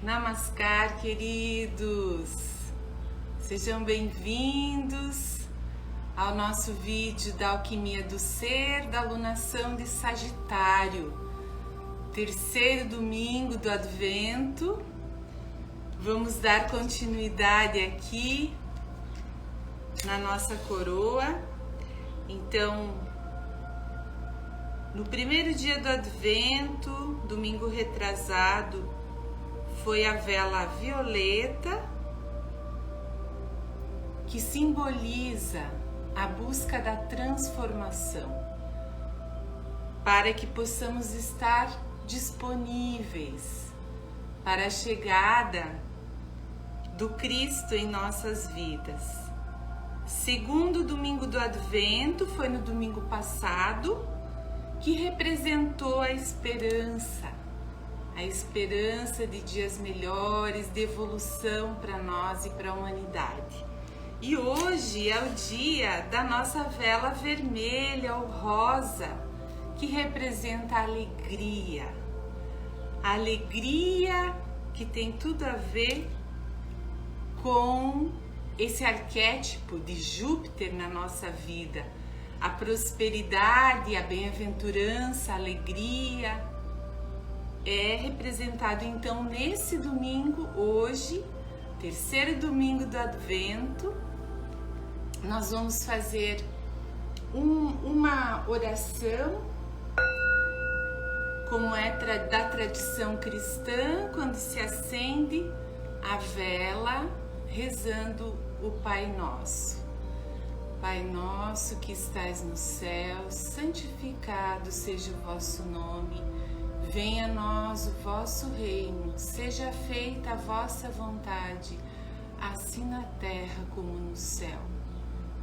Namaskar, queridos! Sejam bem-vindos ao nosso vídeo da Alquimia do Ser, da Alunação de Sagitário, terceiro domingo do Advento. Vamos dar continuidade aqui na nossa coroa. Então, no primeiro dia do Advento, domingo retrasado, foi a vela violeta, que simboliza a busca da transformação, para que possamos estar disponíveis para a chegada do Cristo em nossas vidas. Segundo domingo do Advento foi no domingo passado, que representou a esperança de dias melhores, de evolução para nós e para a humanidade. E hoje é o dia da nossa vela vermelha ou rosa, que representa a alegria. A alegria que tem tudo a ver com esse arquétipo de Júpiter na nossa vida. A prosperidade, a bem-aventurança, a alegria é representado então nesse domingo, hoje, terceiro domingo do Advento. Nós vamos fazer uma oração, como é da tradição cristã, quando se acende a vela, rezando o Pai Nosso. Pai nosso que estais no céu, santificado seja o vosso nome. Venha a nós o vosso reino, seja feita a vossa vontade, assim na terra como no céu.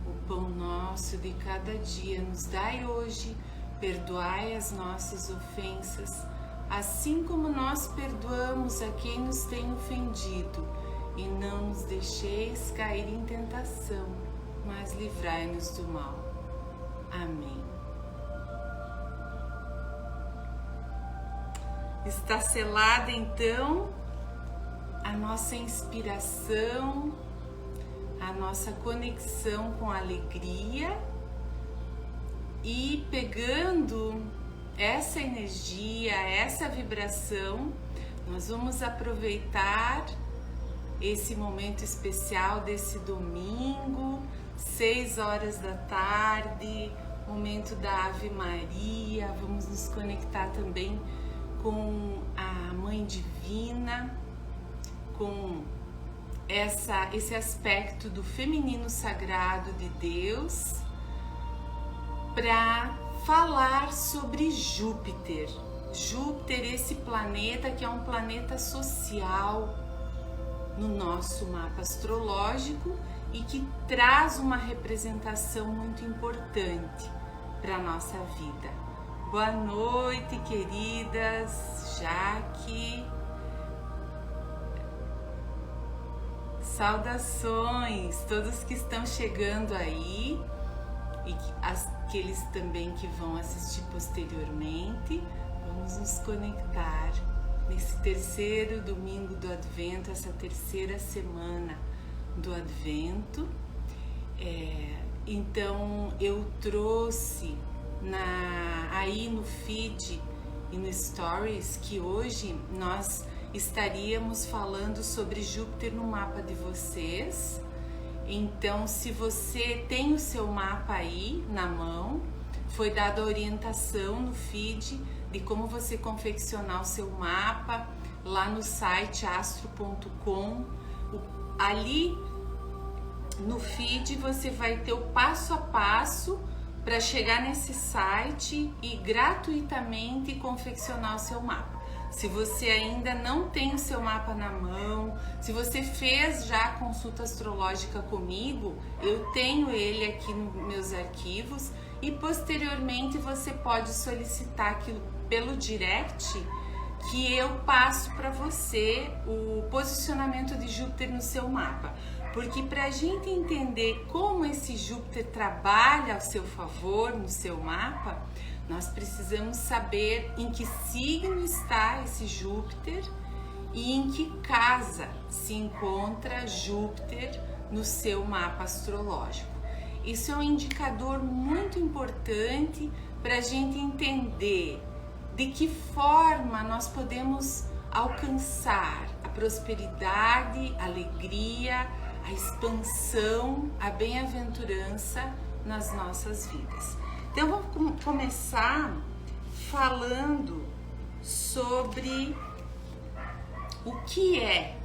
O pão nosso de cada dia nos dai hoje, perdoai as nossas ofensas, assim como nós perdoamos a quem nos tem ofendido, e não nos deixeis cair em tentação, mas livrai-nos do mal. Amém. Está selada então a nossa inspiração, a nossa conexão com a alegria, e pegando essa energia, essa vibração, nós vamos aproveitar esse momento especial desse domingo, 6 horas da tarde, momento da Ave Maria. Vamos nos conectar também com a Mãe Divina, com esse aspecto do feminino sagrado de Deus, para falar sobre Júpiter. Júpiter, esse planeta que é um planeta social no nosso mapa astrológico e que traz uma representação muito importante para a nossa vida. Boa noite, queridas, Jaque. Saudações, todos que estão chegando aí e aqueles também que vão assistir posteriormente. Vamos nos conectar nesse terceiro domingo do Advento, essa terceira semana do Advento. Então eu trouxe aí no feed e no Stories que hoje nós estaríamos falando sobre Júpiter no mapa de vocês. Então, se você tem o seu mapa aí na mão, foi dada a orientação no feed de como você confeccionar o seu mapa lá no site astro.com. Ali no feed você vai ter o passo a passo para chegar nesse site e gratuitamente confeccionar o seu mapa. Se você ainda não tem o seu mapa na mão, se você fez já a consulta astrológica comigo, eu tenho ele aqui nos meus arquivos, e posteriormente você pode solicitar aquilo pelo direct, que eu passo para você o posicionamento de Júpiter no seu mapa. Porque para a gente entender como esse Júpiter trabalha ao seu favor no seu mapa, nós precisamos saber em que signo está esse Júpiter e em que casa se encontra Júpiter no seu mapa astrológico. Isso é um indicador muito importante para a gente entender de que forma nós podemos alcançar a prosperidade, a alegria, a expansão, a bem-aventurança nas nossas vidas. Então vamos começar falando sobre o que é,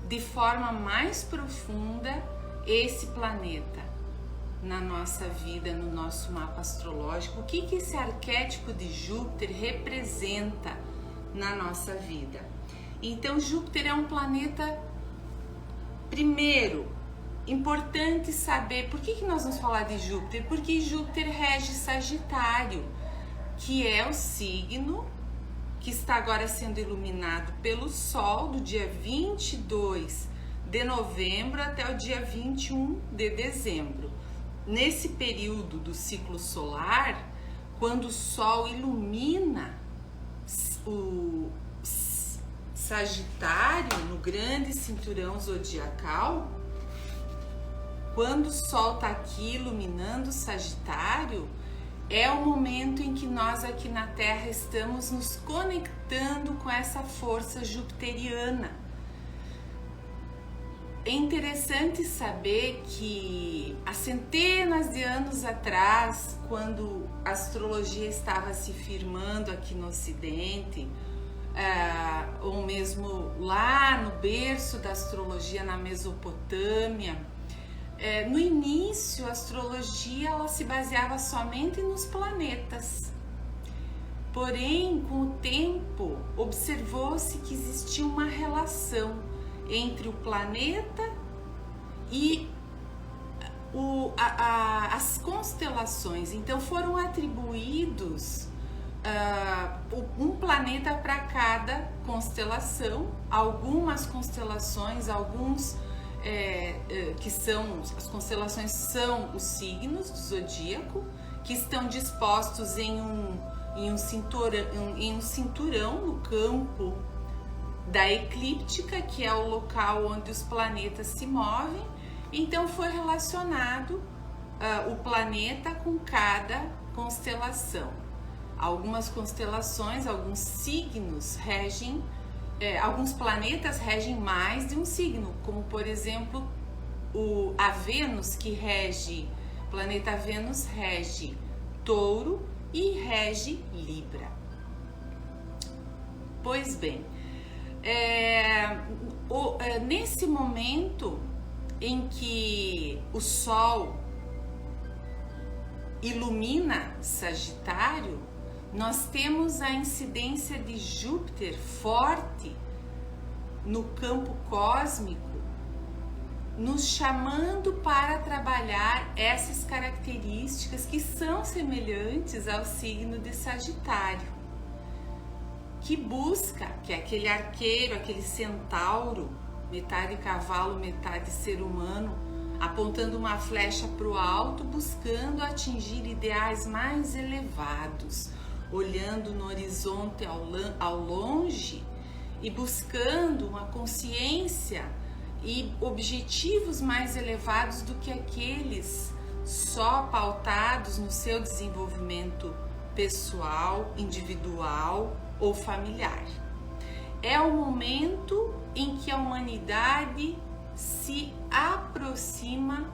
de forma mais profunda, esse planeta na nossa vida, no nosso mapa astrológico. O que esse arquétipo de Júpiter representa na nossa vida? Então, Júpiter é um planeta, primeiro, importante saber por que nós vamos falar de Júpiter, porque Júpiter rege Sagitário, que é o signo que está agora sendo iluminado pelo Sol do dia 22 de novembro até o dia 21 de dezembro. Nesse período do ciclo solar, quando o Sol ilumina o Sagitário no grande cinturão zodiacal, quando o Sol está aqui iluminando o Sagitário, é o momento em que nós aqui na Terra estamos nos conectando com essa força jupiteriana. É interessante saber que há centenas de anos atrás, quando a astrologia estava se firmando aqui no Ocidente, ou mesmo lá no berço da astrologia na Mesopotâmia, no início a astrologia ela se baseava somente nos planetas. Porém, com o tempo, observou-se que existia uma relação entre o planeta e as constelações. Então foram atribuídos um planeta para cada constelação. Algumas constelações, as constelações são os signos do zodíaco, que estão dispostos em um cinturão no campo da eclíptica, que é o local onde os planetas se movem. Então foi relacionado o planeta com cada constelação. Algumas constelações, alguns signos regem, alguns planetas regem mais de um signo, como por exemplo a Vênus, que rege, o planeta Vênus rege Touro e rege Libra. Pois bem, nesse momento em que o Sol ilumina Sagitário, nós temos a incidência de Júpiter forte no campo cósmico, nos chamando para trabalhar essas características que são semelhantes ao signo de Sagitário, que busca, que é aquele arqueiro, aquele centauro, metade cavalo, metade ser humano, apontando uma flecha para o alto, buscando atingir ideais mais elevados, olhando no horizonte ao longe e buscando uma consciência e objetivos mais elevados do que aqueles só pautados no seu desenvolvimento pessoal, individual ou familiar. É o momento em que a humanidade se aproxima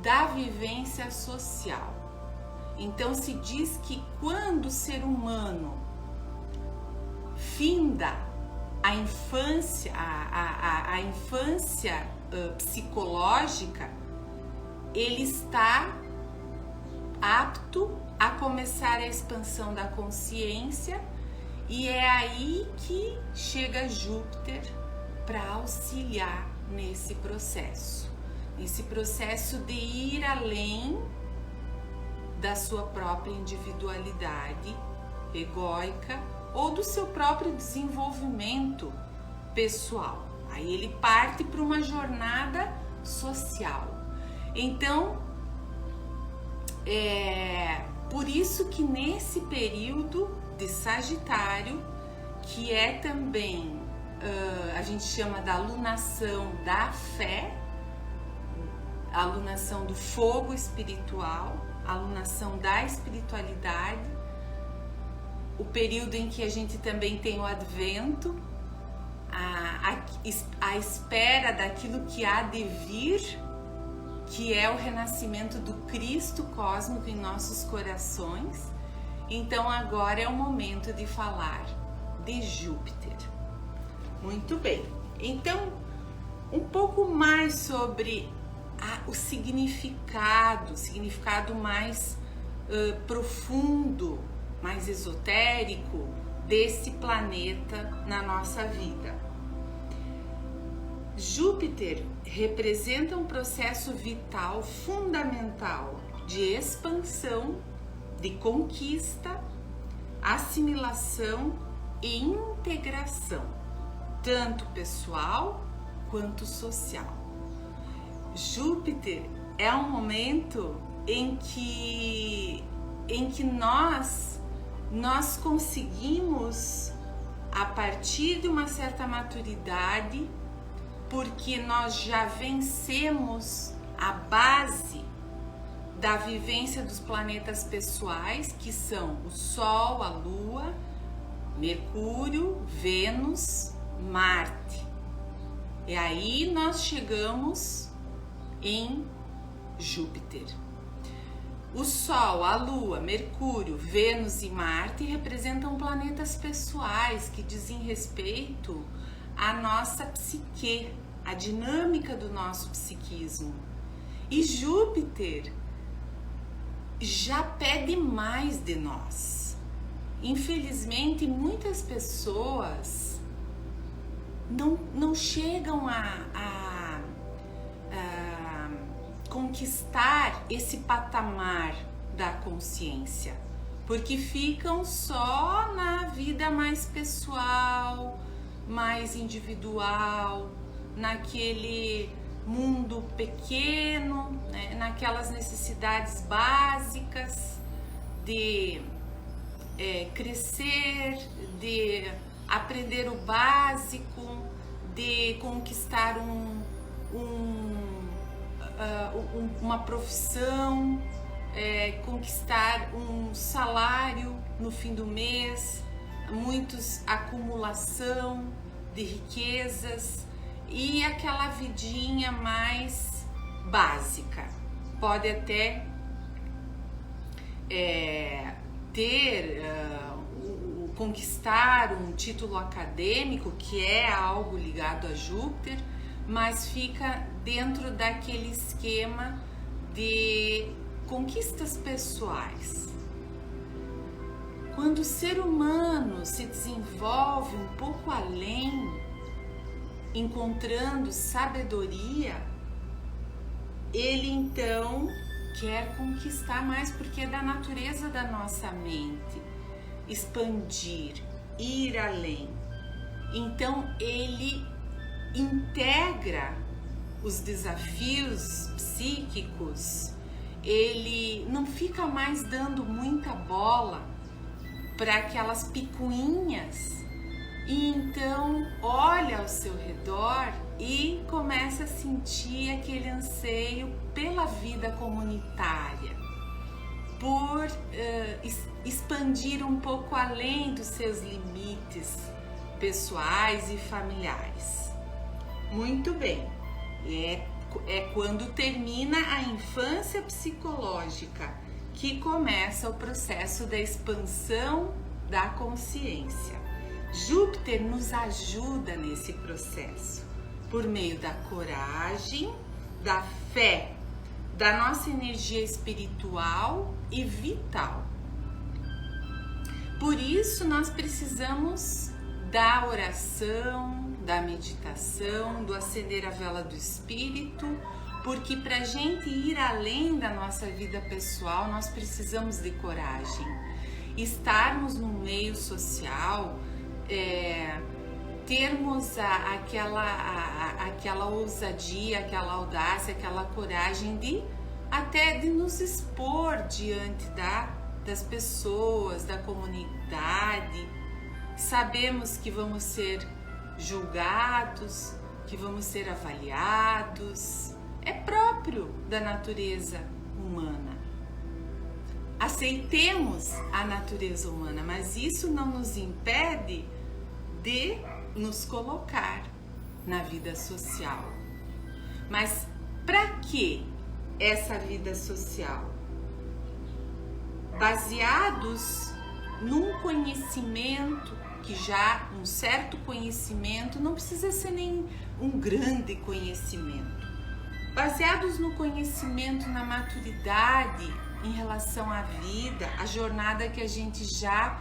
da vivência social. Então se diz que quando o ser humano finda a infância, a infância psicológica, ele está apto a começar a expansão da consciência, e é aí que chega Júpiter para auxiliar nesse processo de ir além da sua própria individualidade egóica ou do seu próprio desenvolvimento pessoal. Aí ele parte para uma jornada social. Então, por isso que nesse período de Sagitário, que é também a gente chama da alunação da fé, a alunação do fogo espiritual, a alunação da espiritualidade, o período em que a gente também tem o advento, a espera daquilo que há de vir, que é o renascimento do Cristo cósmico em nossos corações. Então agora é o momento de falar de Júpiter. Muito bem, então um pouco mais sobre o significado mais profundo, mais esotérico desse planeta na nossa vida. Júpiter representa um processo vital fundamental de expansão, de conquista, assimilação e integração, tanto pessoal quanto social. Júpiter é um momento em que nós conseguimos, a partir de uma certa maturidade, porque nós já vencemos a base da vivência dos planetas pessoais, que são o Sol, a Lua, Mercúrio, Vênus, Marte. E aí nós chegamos em Júpiter. O Sol, a Lua, Mercúrio, Vênus e Marte representam planetas pessoais que dizem respeito à nossa psique, à dinâmica do nosso psiquismo. E Júpiter já pede mais de nós. Infelizmente, muitas pessoas não chegam a conquistar esse patamar da consciência, porque ficam só na vida mais pessoal, mais individual, naquele mundo pequeno, né, naquelas necessidades básicas de crescer, de aprender o básico, de conquistar uma profissão, conquistar um salário no fim do mês, muitos acumulação de riquezas e aquela vidinha mais básica. Pode até conquistar um título acadêmico, que é algo ligado a Júpiter, mas fica dentro daquele esquema de conquistas pessoais. Quando o ser humano se desenvolve um pouco além, encontrando sabedoria, ele então quer conquistar mais, porque é da natureza da nossa mente expandir, ir além. Então ele integra os desafios psíquicos, ele não fica mais dando muita bola para aquelas picuinhas, e então olha ao seu redor e começa a sentir aquele anseio pela vida comunitária, por expandir um pouco além dos seus limites pessoais e familiares. Muito bem, é quando termina a infância psicológica que começa o processo da expansão da consciência. Júpiter nos ajuda nesse processo por meio da coragem, da fé, da nossa energia espiritual e vital. Por isso nós precisamos da oração, da meditação, do acender a vela do espírito, porque para a gente ir além da nossa vida pessoal, nós precisamos de coragem. Estarmos no meio social, termos aquela ousadia, aquela audácia, aquela coragem de até de nos expor diante das pessoas, da comunidade. Sabemos que vamos ser julgados, que vamos ser avaliados. É próprio da natureza humana. Aceitemos a natureza humana, mas isso não nos impede de nos colocar na vida social. Mas para que essa vida social? Baseados num conhecimento, que já um certo conhecimento, não precisa ser nem um grande conhecimento. Baseados no conhecimento, na maturidade em relação à vida, a jornada que a gente já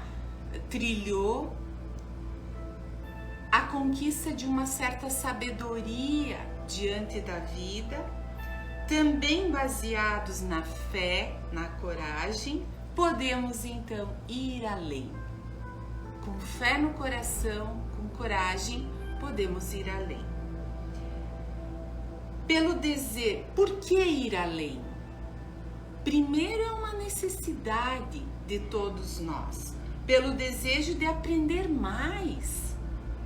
trilhou, a conquista de uma certa sabedoria diante da vida, também baseados na fé, na coragem, podemos então ir além. Com fé no coração, com coragem, podemos ir além. Pelo desejo, por que ir além? Primeiro é uma necessidade de todos nós, pelo desejo de aprender mais.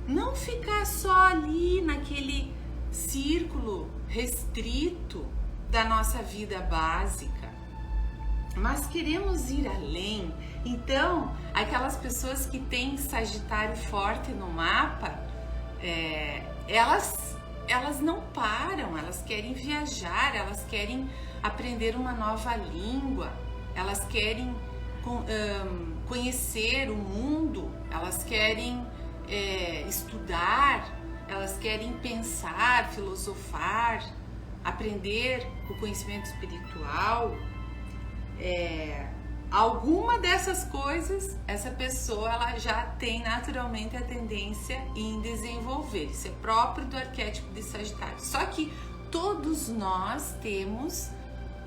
Não ficar só ali naquele círculo restrito da nossa vida básica, mas queremos ir além. Então, aquelas pessoas que têm Sagitário forte no mapa, elas não param, elas querem viajar, elas querem aprender uma nova língua, elas querem conhecer o mundo, elas querem estudar, elas querem pensar, filosofar, aprender o conhecimento espiritual. Alguma dessas coisas, essa pessoa ela já tem naturalmente a tendência em desenvolver. Isso é próprio do arquétipo de Sagitário. Só que todos nós temos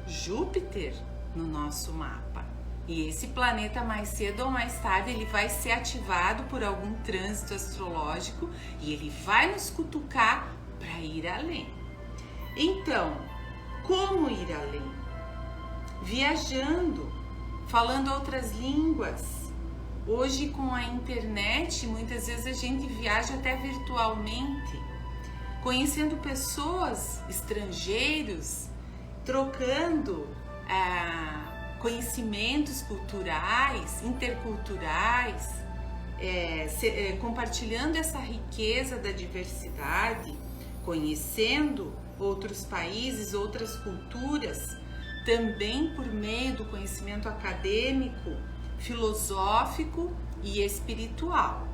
Júpiter no nosso mapa. E esse planeta, mais cedo ou mais tarde, ele vai ser ativado por algum trânsito astrológico e ele vai nos cutucar para ir além. Então, como ir além? Viajando, falando outras línguas. Hoje, com a internet, muitas vezes a gente viaja até virtualmente, conhecendo pessoas, estrangeiros, trocando conhecimentos culturais, interculturais, compartilhando essa riqueza da diversidade, conhecendo outros países, outras culturas, também por meio do conhecimento acadêmico, filosófico e espiritual.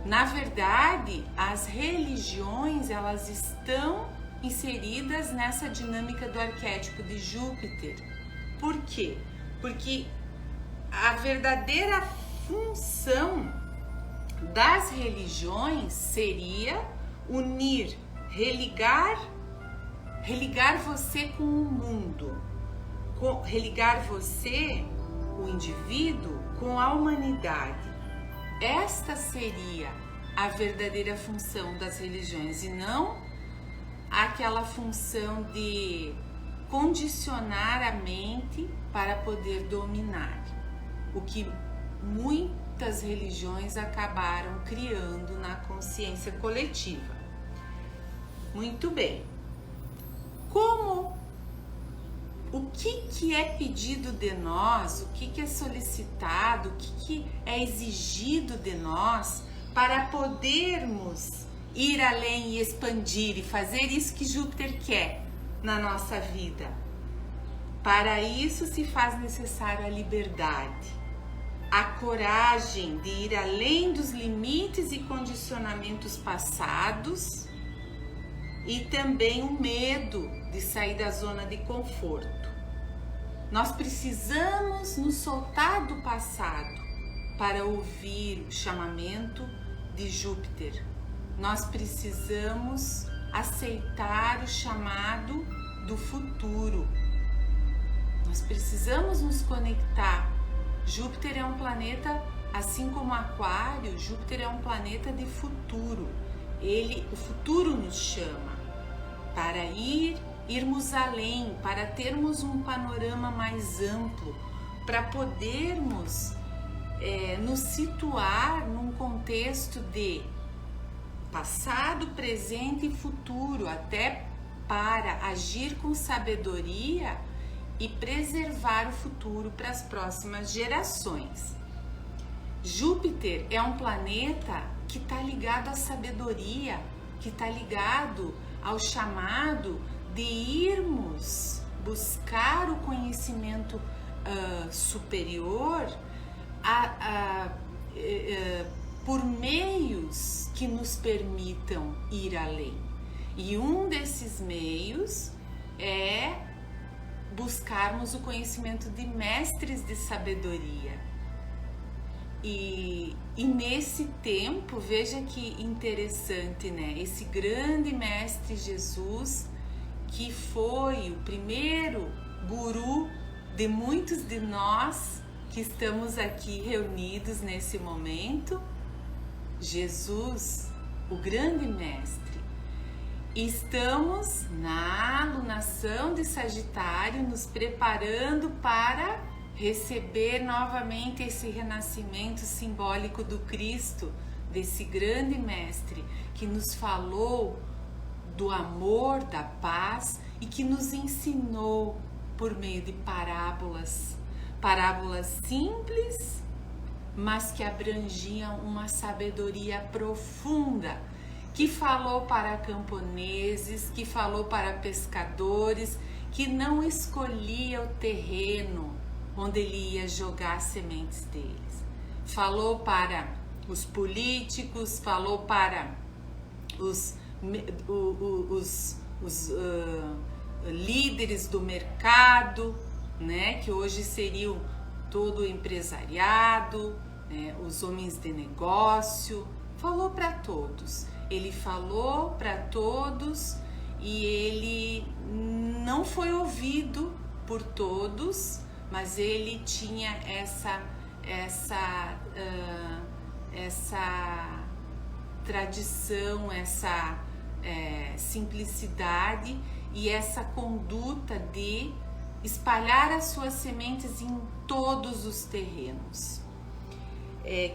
Na verdade, as religiões, elas estão inseridas nessa dinâmica do arquétipo de Júpiter. Por quê? Porque a verdadeira função das religiões seria unir, religar você com o mundo, religar você, o indivíduo, com a humanidade. Esta seria a verdadeira função das religiões e não aquela função de condicionar a mente para poder dominar, o que muitas religiões acabaram criando na consciência coletiva. Muito bem. O que é pedido de nós, o que é solicitado, o que é exigido de nós para podermos ir além e expandir e fazer isso que Júpiter quer na nossa vida? Para isso se faz necessário a liberdade, a coragem de ir além dos limites e condicionamentos passados e também o medo de sair da zona de conforto. Nós precisamos nos soltar do passado para ouvir o chamamento de Júpiter. Nós precisamos aceitar o chamado do futuro. Nós precisamos nos conectar. Júpiter é um planeta, assim como Aquário, Júpiter é um planeta de futuro. O futuro nos chama para irmos além, para termos um panorama mais amplo, para podermos nos situar num contexto de passado, presente e futuro, até para agir com sabedoria e preservar o futuro para as próximas gerações. Júpiter é um planeta que está ligado à sabedoria, que está ligado ao chamado de irmos buscar o conhecimento superior por meios que nos permitam ir além. E um desses meios é buscarmos o conhecimento de mestres de sabedoria. E nesse tempo, veja que interessante, né? Esse grande mestre Jesus, que foi o primeiro guru de muitos de nós que estamos aqui reunidos nesse momento, Jesus, o grande mestre. Estamos na alunação de Sagitário, nos preparando para receber novamente esse renascimento simbólico do Cristo, desse grande mestre que nos falou do amor, da paz e que nos ensinou por meio de parábolas simples, mas que abrangiam uma sabedoria profunda, que falou para camponeses, que falou para pescadores, que não escolhia o terreno onde ele ia jogar as sementes deles. Falou para os políticos, falou para os líderes do mercado, né, que hoje seriam todo o empresariado, né, os homens de negócio. Falou para todos. Ele falou para todos e ele não foi ouvido por todos, mas ele tinha essa tradição, essa simplicidade e essa conduta de espalhar as suas sementes em todos os terrenos.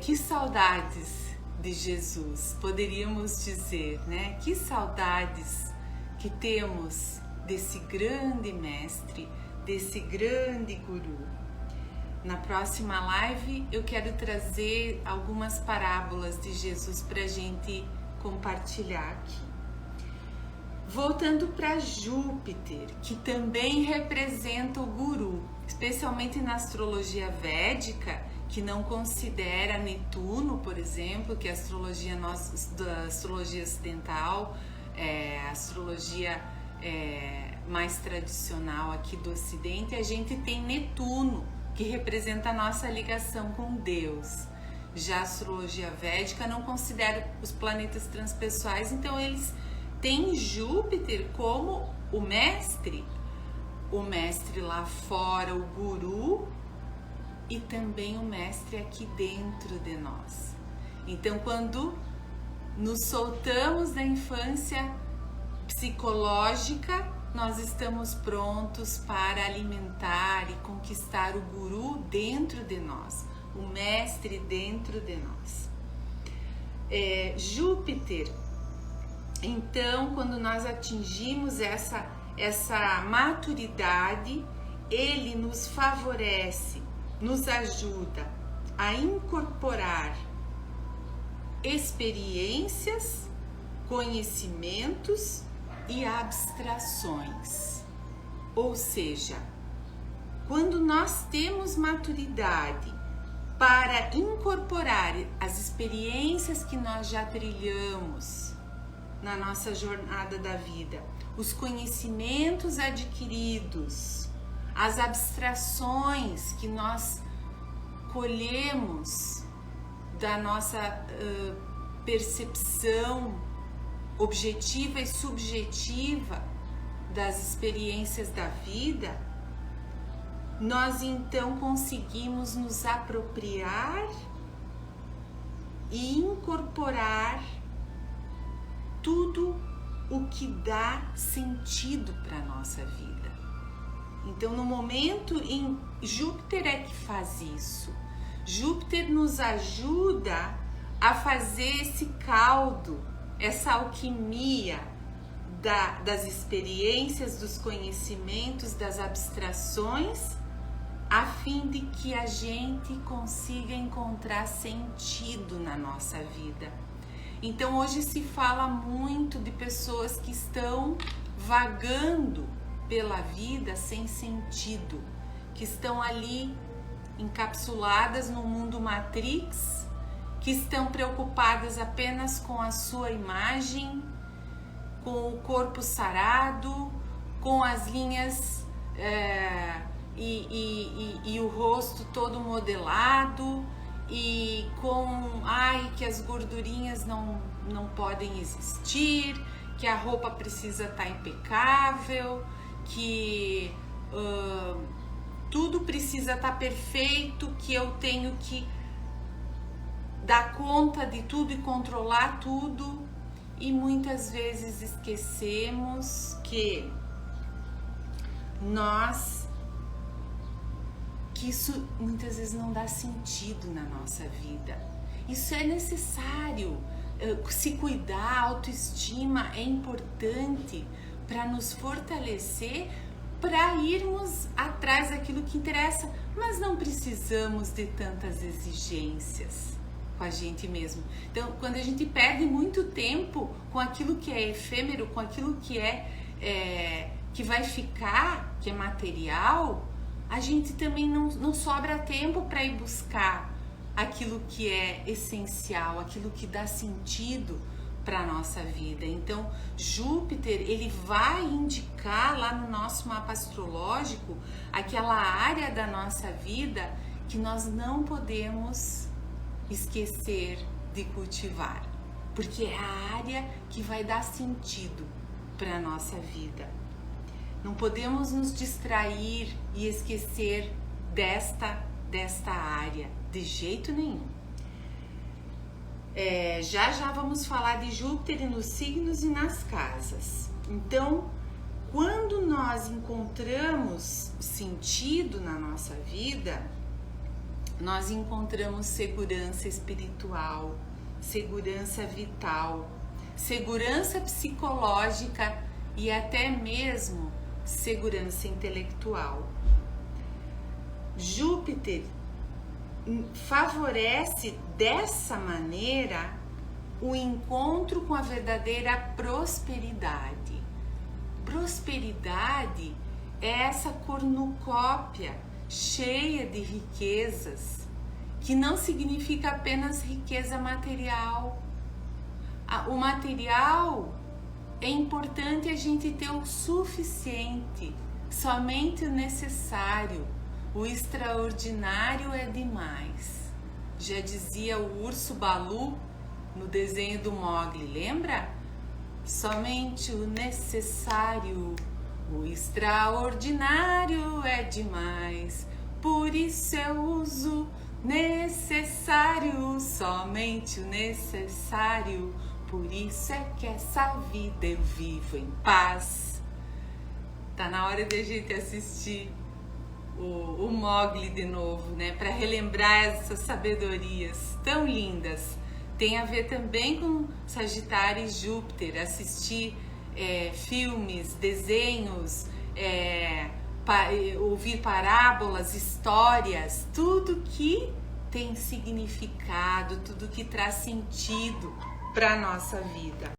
Que saudades de Jesus, poderíamos dizer, né? Que saudades que temos desse grande mestre, desse grande guru. Na próxima live eu quero trazer algumas parábolas de Jesus para a gente compartilhar aqui. Voltando para Júpiter, que também representa o guru, especialmente na astrologia védica, que não considera Netuno, por exemplo, que é a astrologia da astrologia ocidental, a astrologia mais tradicional aqui do Ocidente. A gente tem Netuno, que representa a nossa ligação com Deus. Já a astrologia védica não considera os planetas transpessoais, então eles têm Júpiter como o mestre lá fora, o guru, e também o mestre aqui dentro de nós. Então, quando nos soltamos da infância psicológica, nós estamos prontos para alimentar e conquistar o guru dentro de nós, o mestre dentro de nós. Júpiter, então, quando nós atingimos essa maturidade, ele nos favorece, nos ajuda a incorporar experiências, conhecimentos e abstrações. Ou seja, quando nós temos maturidade para incorporar as experiências que nós já trilhamos na nossa jornada da vida, os conhecimentos adquiridos, as abstrações que nós colhemos da nossa percepção objetiva e subjetiva das experiências da vida, nós então conseguimos nos apropriar e incorporar tudo o que dá sentido para a nossa vida. Então, no momento em Júpiter é que faz isso. Júpiter nos ajuda a fazer esse caldo, essa alquimia das experiências, dos conhecimentos, das abstrações, a fim de que a gente consiga encontrar sentido na nossa vida. Então hoje se fala muito de pessoas que estão vagando pela vida sem sentido, que estão ali encapsuladas no mundo Matrix, que estão preocupadas apenas com a sua imagem, com o corpo sarado, com as linhas e o rosto todo modelado, e com que as gordurinhas não podem existir, que a roupa precisa estar impecável, que tudo precisa estar perfeito, que eu tenho que dar conta de tudo e controlar tudo. E muitas vezes esquecemos que isso muitas vezes não dá sentido na nossa vida. Isso é necessário. Se cuidar, a autoestima é importante para nos fortalecer, para irmos atrás daquilo que interessa, mas não precisamos de tantas exigências com a gente mesmo. Então, quando a gente perde muito tempo com aquilo que é efêmero, com aquilo que que vai ficar, que é material, a gente também não sobra tempo para ir buscar aquilo que é essencial, aquilo que dá sentido para a nossa vida. Então, Júpiter, ele vai indicar lá no nosso mapa astrológico aquela área da nossa vida que nós não podemos esquecer de cultivar, porque é a área que vai dar sentido para a nossa vida. Não podemos nos distrair e esquecer desta área, de jeito nenhum. Já vamos falar de Júpiter nos signos e nas casas. Então, quando nós encontramos sentido na nossa vida, nós encontramos segurança espiritual, segurança vital, segurança psicológica e até mesmo segurança intelectual. Júpiter favorece dessa maneira o encontro com a verdadeira prosperidade. Prosperidade é essa cornucópia cheia de riquezas, que não significa apenas riqueza material. O material é importante a gente ter o suficiente, somente o necessário. O extraordinário é demais. Já dizia o urso Balu no desenho do Mowgli, lembra? Somente o necessário, o extraordinário é demais. Por isso eu uso necessário, somente o necessário. Por isso é que essa vida eu vivo em paz. Tá na hora de a gente assistir o Mowgli de novo, né? Para relembrar essas sabedorias tão lindas. Tem a ver também com Sagitário e Júpiter, assistir filmes, desenhos, ouvir parábolas, histórias, tudo que tem significado, tudo que traz sentido para a nossa vida.